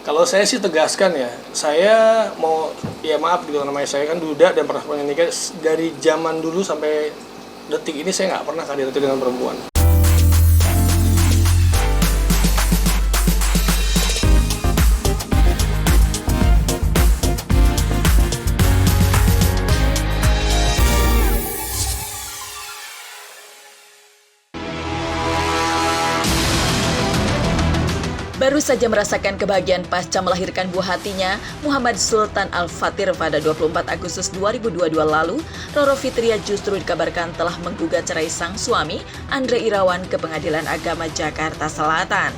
Kalau saya sih tegaskan ya, saya mau, ya maaf gitu, namanya saya kan duda dan pernah nikah dari zaman dulu sampai detik ini saya nggak pernah KDRT dengan perempuan. Baru saja merasakan kebahagiaan pasca melahirkan buah hatinya, Muhammad Sultan Al-Fatir pada 24 Agustus 2022 lalu, Roro Fitria justru dikabarkan telah menggugat cerai sang suami, Andre Irawan, ke Pengadilan Agama Jakarta Selatan.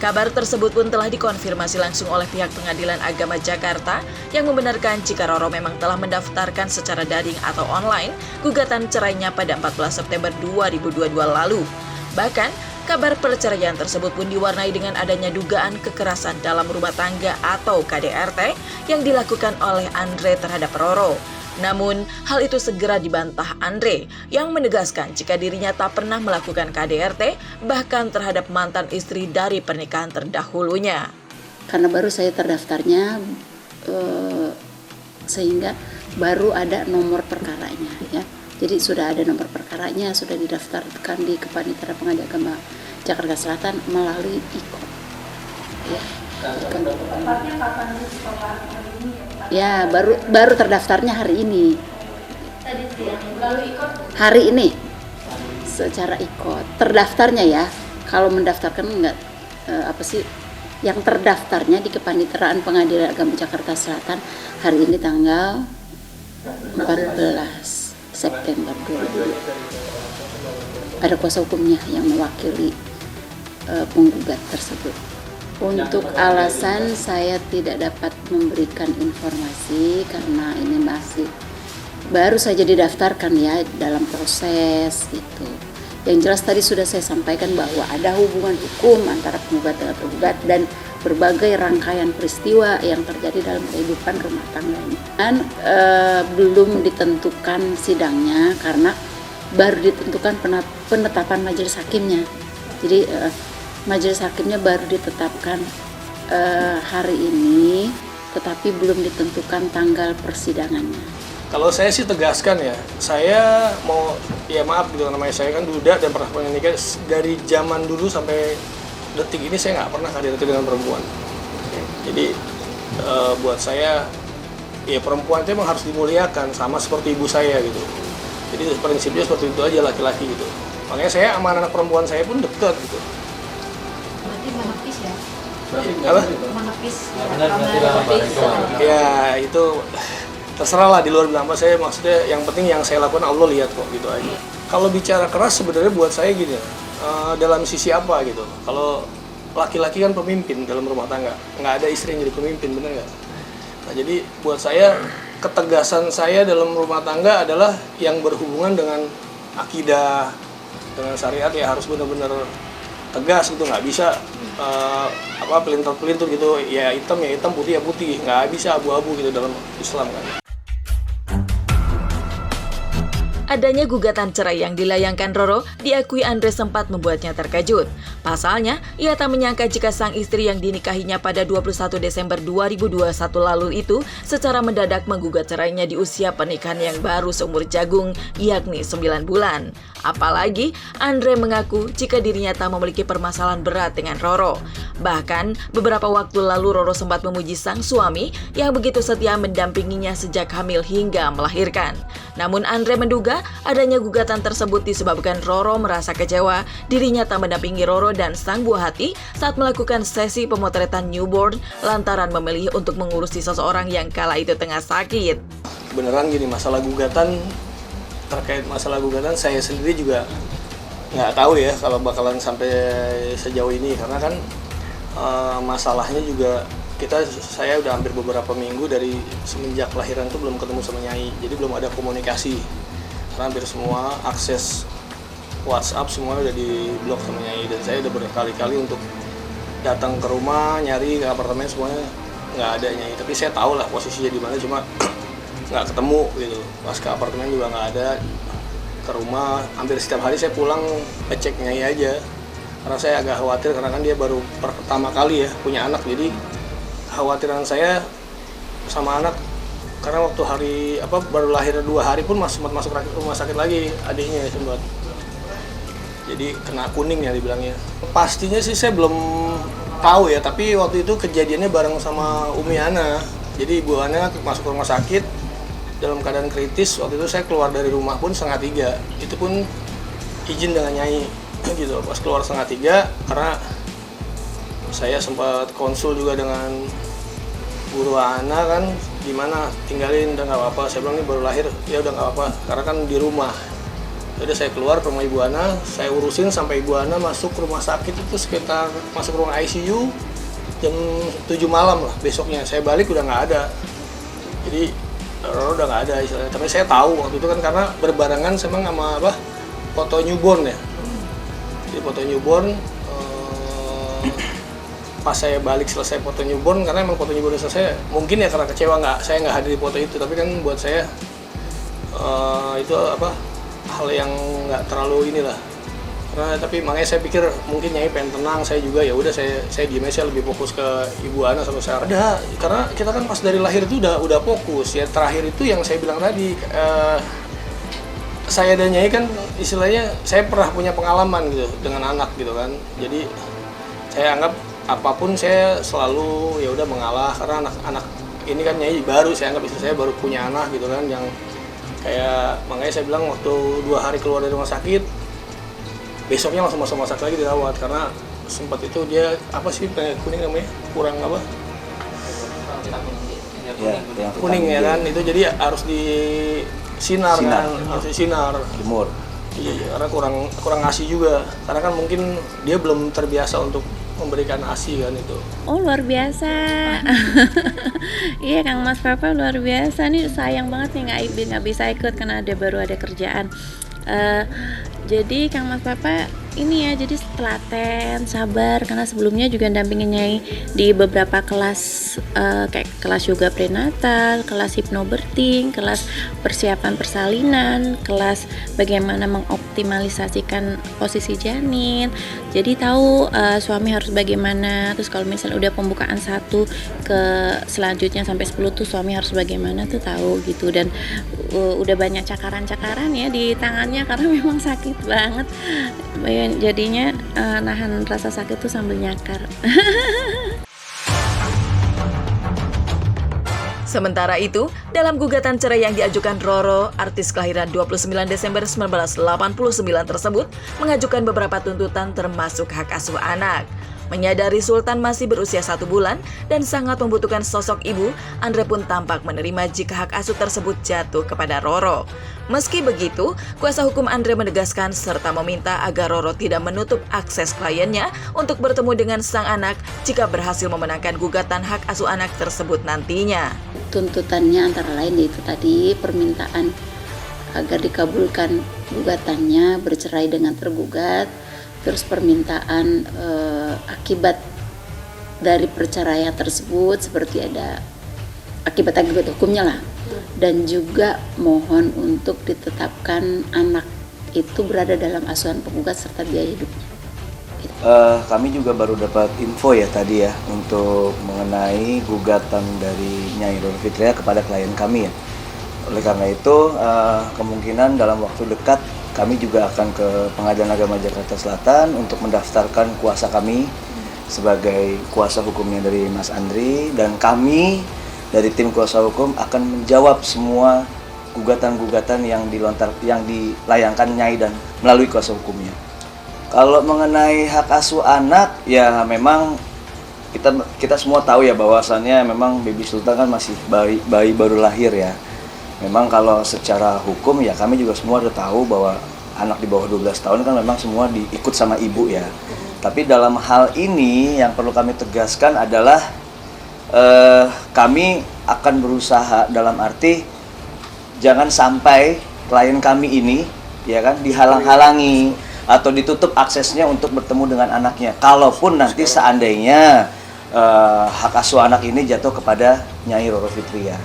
Kabar tersebut pun telah dikonfirmasi langsung oleh pihak Pengadilan Agama Jakarta yang membenarkan jika Roro memang telah mendaftarkan secara daring atau online gugatan cerainya pada 14 September 2022 lalu. Bahkan, kabar perceraian tersebut pun diwarnai dengan adanya dugaan kekerasan dalam rumah tangga atau KDRT yang dilakukan oleh Andre terhadap Roro. Namun, hal itu segera dibantah Andre yang menegaskan jika dirinya tak pernah melakukan KDRT bahkan terhadap mantan istri dari pernikahan terdahulunya. Karena baru saya terdaftarnya sehingga baru ada nomor perkaranya ya. Jadi sudah ada nomor perkaranya, sudah didaftarkan di Kepanitiaan Pengadilan Agama Jakarta Selatan melalui IKOP. Ya, tepatnya kapan setelah hari ini ya ya? baru terdaftarnya hari ini. Tadi melalui IKOP? Hari ini, secara IKOP. Terdaftarnya ya, kalau mendaftarkan enggak yang terdaftarnya di Kepanitiaan Pengadilan Agama Jakarta Selatan hari ini tanggal 14 September 2022. Ada kuasa hukumnya yang mewakili penggugat tersebut. Untuk alasan saya tidak dapat memberikan informasi karena ini masih baru saja didaftarkan ya, dalam proses itu. Yang jelas tadi sudah saya sampaikan bahwa ada hubungan hukum antara penggugat dengan tergugat dan berbagai rangkaian peristiwa yang terjadi dalam kehidupan rumah tangganya. Dan belum ditentukan sidangnya karena baru ditentukan penetapan majelis hakimnya. Jadi majelis hakimnya baru ditetapkan hari ini, tetapi belum ditentukan tanggal persidangannya. Kalau saya sih tegaskan ya, saya mau, ya maaf gitu, namanya saya kan duda dan pernah nikah dari zaman dulu sampai detik ini saya nggak pernah KDRT dengan perempuan. Jadi buat saya, ya perempuan itu memang harus dimuliakan sama seperti ibu saya gitu. Jadi prinsipnya seperti itu aja laki-laki gitu. Makanya saya sama anak perempuan saya pun dekat gitu. Berarti menepis ya? Apa? Menepis. Ya itu terserah lah di luar bilang apa, saya maksudnya yang penting yang saya lakukan Allah lihat kok gitu aja. Kalau bicara keras sebenarnya buat saya gini, dalam sisi apa gitu. Kalau laki-laki kan pemimpin dalam rumah tangga, nggak ada istri yang jadi pemimpin, bener nggak? Nah jadi buat saya ketegasan saya dalam rumah tangga adalah yang berhubungan dengan akidah, dengan syariat ya harus benar-benar tegas gitu, nggak bisa pelintir-pelintir gitu, ya hitam, putih ya putih, nggak bisa abu-abu gitu dalam Islam kan. Adanya gugatan cerai yang dilayangkan Roro diakui Andre sempat membuatnya terkejut. Pasalnya, ia tak menyangka jika sang istri yang dinikahinya pada 21 Desember 2021 lalu itu secara mendadak menggugat cerainya di usia pernikahan yang baru seumur jagung, yakni 9 bulan. Apalagi, Andre mengaku jika dirinya tak memiliki permasalahan berat dengan Roro. Bahkan, beberapa waktu lalu Roro sempat memuji sang suami yang begitu setia mendampinginya sejak hamil hingga melahirkan. Namun Andre menduga adanya gugatan tersebut disebabkan Roro merasa kecewa dirinya tak mendampingi Roro dan sang buah hati saat melakukan sesi pemotretan newborn lantaran memilih untuk mengurusi seseorang yang kala itu tengah sakit. Beneran gini, terkait masalah gugatan saya sendiri juga nggak tahu ya kalau bakalan sampai sejauh ini, karena kan masalahnya juga saya udah hampir beberapa minggu dari semenjak lahiran tuh belum ketemu sama Nyai, jadi belum ada komunikasi. Karena hampir semua akses WhatsApp semua udah diblok sama Nyai, dan saya udah berkali-kali untuk datang ke rumah, nyari ke apartemen, semuanya nggak ada Nyai. Tapi saya tahu lah posisinya di mana, cuma nggak ketemu gitu. Pas ke apartemen juga nggak ada, ke rumah hampir setiap hari saya pulang ngecek Nyai aja. Karena saya agak khawatir, karena kan dia baru pertama kali ya punya anak, jadi kekhawatiran saya sama anak, karena waktu hari baru lahir 2 hari pun sempat masuk rumah sakit lagi adiknya sempat. Jadi kena kuning ya dibilangnya. Pastinya sih saya belum tahu ya, tapi waktu itu kejadiannya bareng sama Umi Ana. Jadi Ibu Ana masuk rumah sakit dalam keadaan kritis. Waktu itu saya keluar dari rumah pun 2:30. Itu pun izin dengan Nyai gitu. Pas keluar 2:30 karena saya sempat konsul juga dengan Guru Ana kan, gimana tinggalin udah nggak apa-apa. Saya bilang ini baru lahir, ya udah nggak apa-apa karena kan di rumah. Jadi saya keluar ke rumah Ibu Ana, saya urusin sampai Ibu Ana masuk rumah sakit itu sekitar masuk ruang ICU jam 7 malam lah besoknya. Saya balik udah nggak ada. Jadi Roro udah nggak ada istilahnya. Tapi saya tahu waktu itu kan karena berbarengan sama foto newborn ya. Jadi foto newborn pas saya balik selesai foto newborn, karena emang foto newborn selesai mungkin ya karena kecewa saya nggak hadir di foto itu, tapi kan buat saya itu hal yang nggak terlalu inilah, karena tapi makanya saya pikir mungkin Nyai pengen tenang, saya juga ya udah saya diem aja, lebih fokus ke Ibu Ana sama saya. Ada karena kita kan pas dari lahir itu udah fokus ya. Terakhir itu yang saya bilang tadi, saya dan Nyai kan istilahnya saya pernah punya pengalaman gitu dengan anak gitu kan, jadi saya anggap apapun saya selalu ya udah mengalah, karena anak-anak ini kan Nyai baru, saya anggap istri saya baru punya anak gitu kan, yang kayak makanya saya bilang waktu 2 hari keluar dari rumah sakit, besoknya langsung masuk rumah sakit lagi dirawat karena sempat itu dia penyakit kuning namanya, kurang kuning ya kan, itu jadi harus disinar kan, harus disinar, jemur. Iya, karena kurang ASI juga, karena kan mungkin dia belum terbiasa untuk memberikan ASI kan itu. Oh luar biasa. Iya Kang Mas Papa luar biasa nih, sayang banget nih nggak bisa ikut karena baru ada kerjaan. Jadi Kang Mas Papa ini ya, jadi telaten, sabar, karena sebelumnya juga dampingin Nyai di beberapa kelas kayak kelas yoga prenatal, kelas hipnobirthing, kelas persiapan persalinan, kelas bagaimana mengoptimalisasikan posisi janin. Jadi tahu suami harus bagaimana, terus kalau misalnya udah pembukaan 1 ke selanjutnya sampai 10 tuh suami harus bagaimana tuh tahu gitu. Dan udah banyak cakaran-cakaran ya di tangannya karena memang sakit banget. Jadinya nahan rasa sakit tuh sambil nyakar. Sementara itu, dalam gugatan cerai yang diajukan Roro, artis kelahiran 29 Desember 1989 tersebut mengajukan beberapa tuntutan termasuk hak asuh anak. Menyadari Sultan masih berusia 1 bulan dan sangat membutuhkan sosok ibu, Andre pun tampak menerima jika hak asuh tersebut jatuh kepada Roro. Meski begitu, kuasa hukum Andre menegaskan serta meminta agar Roro tidak menutup akses kliennya untuk bertemu dengan sang anak jika berhasil memenangkan gugatan hak asuh anak tersebut nantinya. Tuntutannya antara lain yaitu tadi permintaan agar dikabulkan gugatannya, bercerai dengan tergugat, terus permintaan akibat dari perceraian tersebut seperti ada akibat-akibat hukumnya lah, dan juga mohon untuk ditetapkan anak itu berada dalam asuhan penggugat serta biaya hidupnya. Kami juga baru dapat info ya tadi ya untuk mengenai gugatan dari Nyai Roro Fitria kepada klien kami ya. Oleh karena itu kemungkinan dalam waktu dekat kami juga akan ke Pengadilan Agama Jakarta Selatan untuk mendaftarkan kuasa kami sebagai kuasa hukumnya dari Mas Andri, dan kami dari tim kuasa hukum akan menjawab semua gugatan-gugatan yang dilayangkan Nyai dan melalui kuasa hukumnya. Kalau mengenai hak asuh anak, ya memang kita semua tahu ya bahwasannya memang Baby Sultan kan masih bayi baru lahir ya. Memang kalau secara hukum ya kami juga semua udah tahu bahwa anak di bawah 12 tahun kan memang semua diikut sama ibu ya. Tapi dalam hal ini yang perlu kami tegaskan adalah kami akan berusaha dalam arti jangan sampai klien kami ini ya kan dihalang-halangi atau ditutup aksesnya untuk bertemu dengan anaknya. Kalaupun nanti seandainya hak asuh anak ini jatuh kepada Nyai Roro Fitria.